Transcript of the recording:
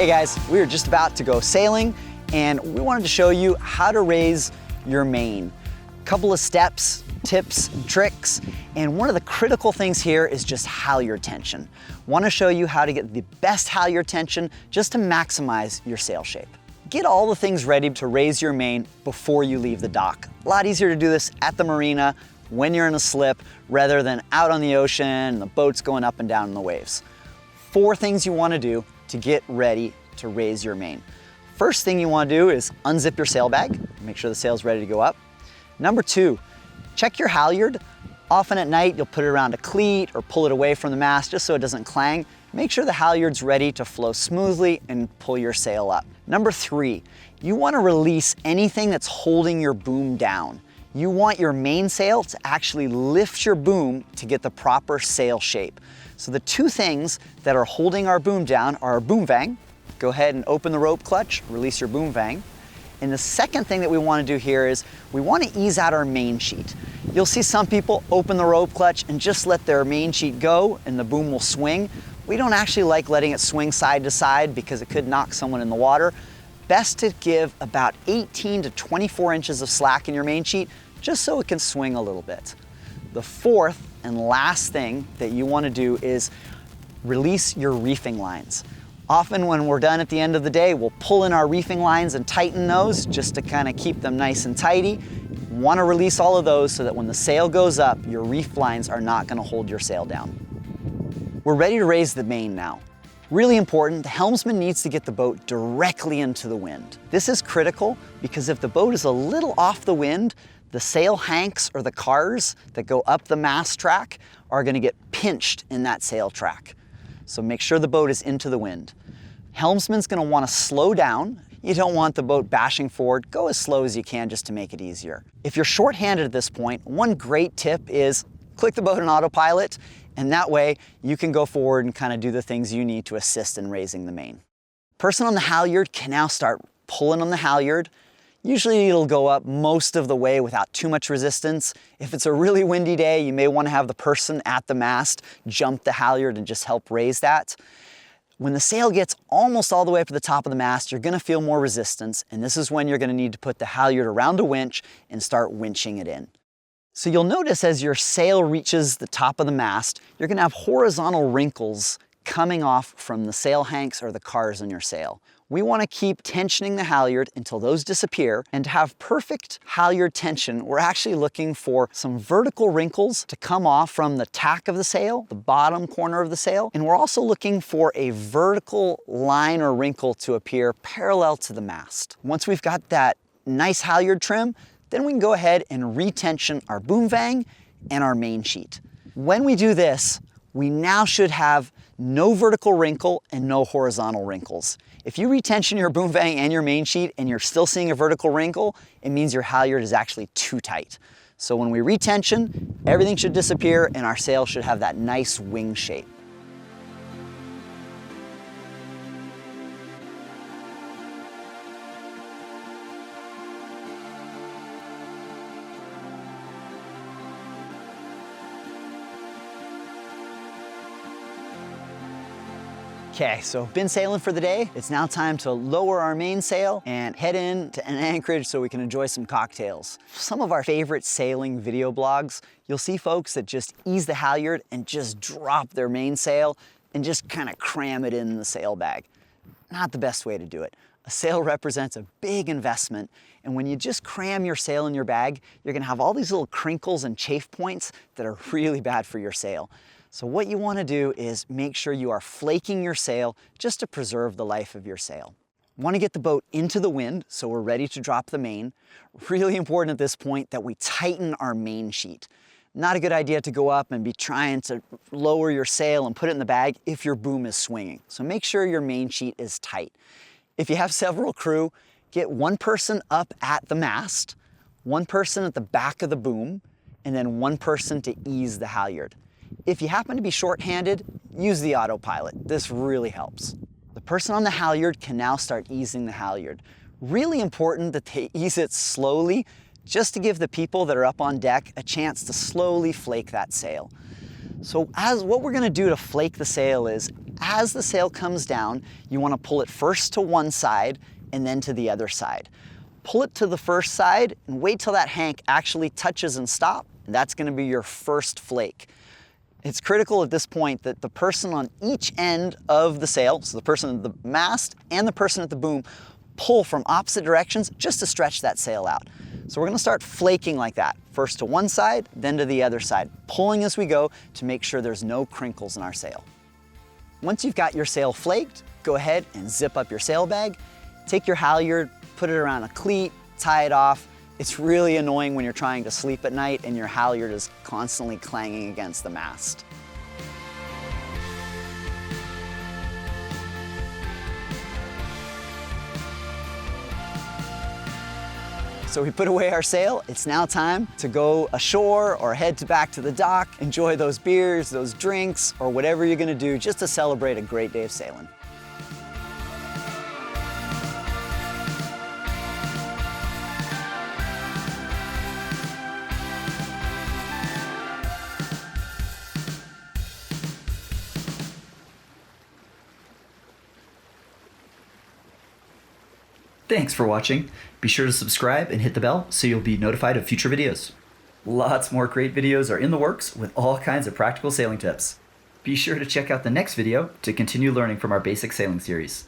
Hey guys, we are just about to go sailing and we wanted to show you how to raise your main. Couple of steps, tips, and tricks, and one of the critical things here is just halyard tension. Want to show you how to get the best halyard tension just to maximize your sail shape. Get all the things ready to raise your main before you leave the dock. A lot easier to do this at the marina when you're in a slip rather than out on the ocean and the boat's going up and down in the waves. 4 things you want to do to get ready to raise your main. First thing you want to do is unzip your sail bag, make sure the sail's ready to go up. Number 2, check your halyard. Often at night you'll put it around a cleat or pull it away from the mast just so it doesn't clang. Make sure the halyard's ready to flow smoothly and pull your sail up. Number 3, you want to release anything that's holding your boom down. You want your mainsail to actually lift your boom to get the proper sail shape. So the 2 things that are holding our boom down are our boom vang. Go ahead and open the rope clutch, release your boom vang. And the second thing that we want to do here is we want to ease out our main sheet. You'll see some people open the rope clutch and just let their main sheet go and the boom will swing. We don't actually like letting it swing side to side because it could knock someone in the water. Best to give about 18 to 24 inches of slack in your main sheet just so it can swing a little bit. The 4th and last thing that you want to do is release your reefing lines. Often when we're done at the end of the day, we'll pull in our reefing lines and tighten those just to kind of keep them nice and tidy. You want to release all of those so that when the sail goes up, your reef lines are not going to hold your sail down. We're ready to raise the main now. Really important, the helmsman needs to get the boat directly into the wind. This is critical because if the boat is a little off the wind, the sail hanks or the cars that go up the mast track are going to get pinched in that sail track. So make sure the boat is into the wind. Helmsman's going to want to slow down. You don't want the boat bashing forward. Go as slow as you can just to make it easier. If you're short-handed at this point, one great tip is click the boat in autopilot, and that way you can go forward and kind of do the things you need to assist in raising the main. Person on the halyard can now start pulling on the halyard. Usually it'll go up most of the way without too much resistance. If it's a really windy day, you may want to have the person at the mast jump the halyard and just help raise that. When the sail gets almost all the way up to the top of the mast, you're going to feel more resistance, and this is when you're going to need to put the halyard around a winch and start winching it in. So you'll notice as your sail reaches the top of the mast, you're going to have horizontal wrinkles coming off from the sail hanks or the cars on your sail. We want to keep tensioning the halyard until those disappear, and to have perfect halyard tension, we're actually looking for some vertical wrinkles to come off from the tack of the sail, the bottom corner of the sail, and we're also looking for a vertical line or wrinkle to appear parallel to the mast. Once we've got that nice halyard trim, then we can go ahead and retension our boom vang and our main sheet. When we do this, we now should have no vertical wrinkle and no horizontal wrinkles. If you retension your boom vang and your main sheet and you're still seeing a vertical wrinkle, it means your halyard is actually too tight. So when we retension, everything should disappear and our sail should have that nice wing shape. Okay, so been sailing for the day. It's now time to lower our mainsail and head in to an anchorage so we can enjoy some cocktails. Some of our favorite sailing video blogs, you'll see folks that just ease the halyard and just drop their mainsail and just kind of cram it in the sail bag. Not the best way to do it. A sail represents a big investment, and when you just cram your sail in your bag, you're gonna have all these little crinkles and chafe points that are really bad for your sail. So what you want to do is make sure you are flaking your sail just to preserve the life of your sail. You want to get the boat into the wind so we're ready to drop the main. Really important at this point that we tighten our main sheet. Not a good idea to go up and be trying to lower your sail and put it in the bag if your boom is swinging. So make sure your main sheet is tight. If you have several crew, get one person up at the mast, one person at the back of the boom, and then one person to ease the halyard. If you happen to be short-handed, use the autopilot. This really helps. The person on the halyard can now start easing the halyard. Really important that they ease it slowly, just to give the people that are up on deck a chance to slowly flake that sail. So what we're gonna do to flake the sail is, as the sail comes down, you want to pull it first to one side and then to the other side. Pull it to the first side and wait till that hank actually touches and stop. And that's going to be your first flake. It's critical at this point that the person on each end of the sail, so the person at the mast and the person at the boom, pull from opposite directions just to stretch that sail out. So we're going to start flaking like that, first to one side, then to the other side, pulling as we go to make sure there's no crinkles in our sail. Once you've got your sail flaked, go ahead and zip up your sail bag, take your halyard, put it around a cleat, tie it off. It's really annoying when you're trying to sleep at night and your halyard is constantly clanging against the mast. So we put away our sail. It's now time to go ashore or head back to the dock, enjoy those beers, those drinks, or whatever you're gonna do just to celebrate a great day of sailing. Thanks for watching. Be sure to subscribe and hit the bell so you'll be notified of future videos. Lots more great videos are in the works with all kinds of practical sailing tips. Be sure to check out the next video to continue learning from our basic sailing series.